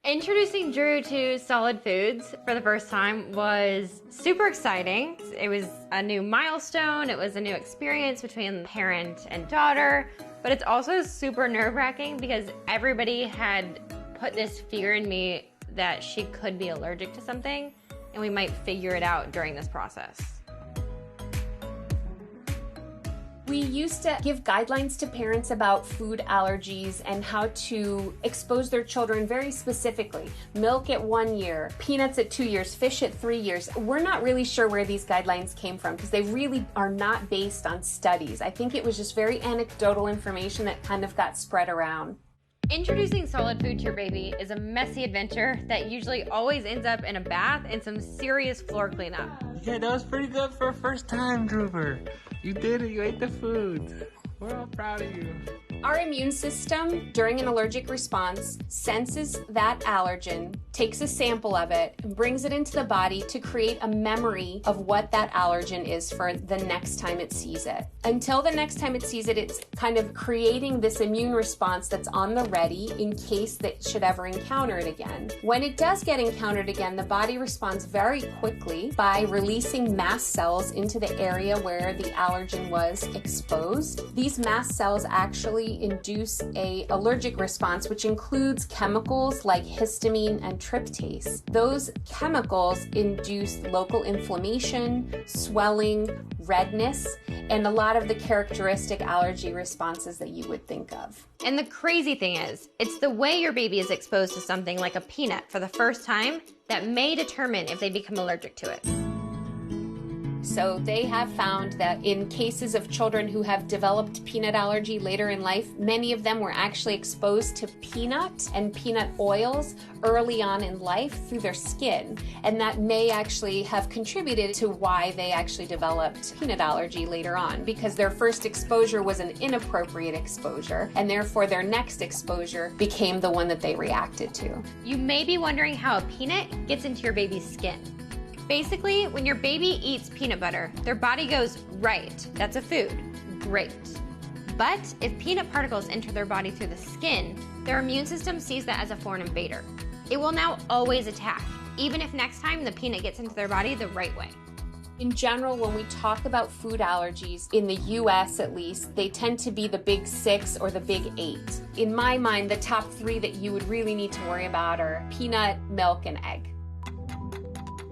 Introducing Drew to solid foods for the first time was super exciting. It was a new milestone. It was a new experience between parent and daughter, but it's also super nerve-wracking because everybody had put this fear in me that she could be allergic to something, and we might figure it out during this process. We used to give guidelines to parents about food allergies and how to expose their children very specifically. Milk at 1 year, peanuts at 2 years, fish at 3 years. We're not really sure where these guidelines came from because they really are not based on studies. I think it was just very anecdotal information that kind of got spread around. Introducing solid food to your baby is a messy adventure that usually always ends up in a bath and some serious floor cleanup. Yeah, that was pretty good for a first time, Drooper. You did it, you ate the food. We're all proud of you. Our immune system, during an allergic response, senses that allergen, takes a sample of it, and brings it into the body to create a memory of what that allergen is for the next time it sees it. Until the next time it sees it, it's kind of creating this immune response that's on the ready in case that should ever encounter it again. When it does get encountered again, the body responds very quickly by releasing mast cells into the area where the allergen was exposed. These mast cells actually induce an allergic response, which includes chemicals like histamine and tryptase. Those chemicals induce local inflammation, swelling, redness, and a lot of the characteristic allergy responses that you would think of. And the crazy thing is, it's the way your baby is exposed to something like a peanut for the first time that may determine if they become allergic to it. So they have found that in cases of children who have developed peanut allergy later in life, many of them were actually exposed to peanut and peanut oils early on in life through their skin. And that may actually have contributed to why they actually developed peanut allergy later on, because their first exposure was an inappropriate exposure, and therefore their next exposure became the one that they reacted to. You may be wondering how a peanut gets into your baby's skin. Basically, when your baby eats peanut butter, their body goes, right, that's a food, great. But if peanut particles enter their body through the skin, their immune system sees that as a foreign invader. It will now always attack, even if next time the peanut gets into their body the right way. In general, when we talk about food allergies, in the US at least, they tend to be the big 6 or the big 8. In my mind, the top 3 that you would really need to worry about are peanut, milk, and egg.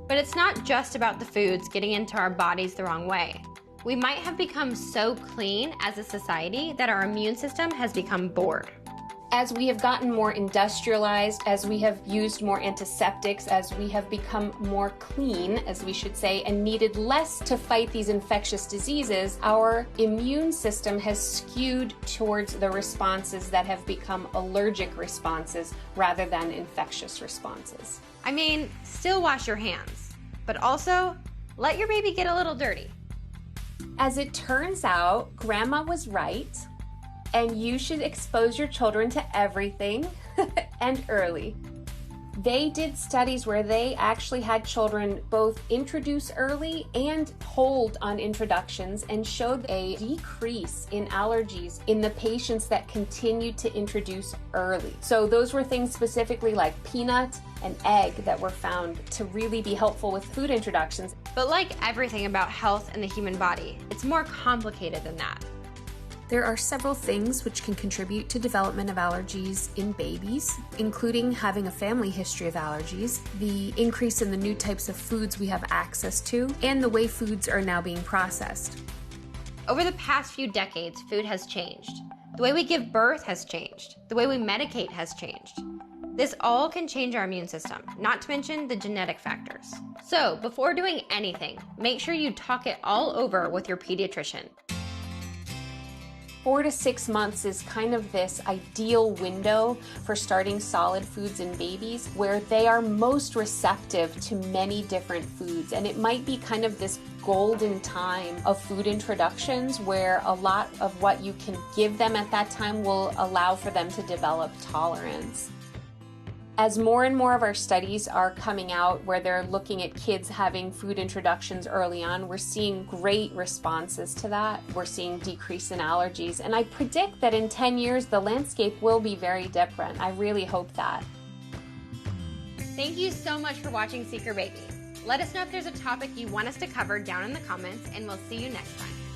But it's not just about the foods getting into our bodies the wrong way. We might have become so clean as a society that our immune system has become bored. As we have gotten more industrialized, as we have used more antiseptics, as we have become more clean, as we should say, and needed less to fight these infectious diseases, our immune system has skewed towards the responses that have become allergic responses rather than infectious responses. I mean, still wash your hands, but also let your baby get a little dirty. As it turns out, Grandma was right, and you should expose your children to everything and early. They did studies where they actually had children both introduce early and hold on introductions and showed a decrease in allergies in the patients that continued to introduce early. So those were things specifically like peanut and egg that were found to really be helpful with food introductions. But like everything about health and the human body, it's more complicated than that. There are several things which can contribute to development of allergies in babies, including having a family history of allergies, the increase in the new types of foods we have access to, and the way foods are now being processed. Over the past few decades, food has changed. The way we give birth has changed. The way we medicate has changed. This all can change our immune system, not to mention the genetic factors. So before doing anything, make sure you talk it all over with your pediatrician. 4 to 6 months is kind of this ideal window for starting solid foods in babies where they are most receptive to many different foods. And it might be kind of this golden time of food introductions where a lot of what you can give them at that time will allow for them to develop tolerance. As more and more of our studies are coming out where they're looking at kids having food introductions early on, we're seeing great responses to that. We're seeing decrease in allergies. And I predict that in 10 years, the landscape will be very different. I really hope that. Thank you so much for watching Seek Your Baby. Let us know if there's a topic you want us to cover down in the comments, and we'll see you next time.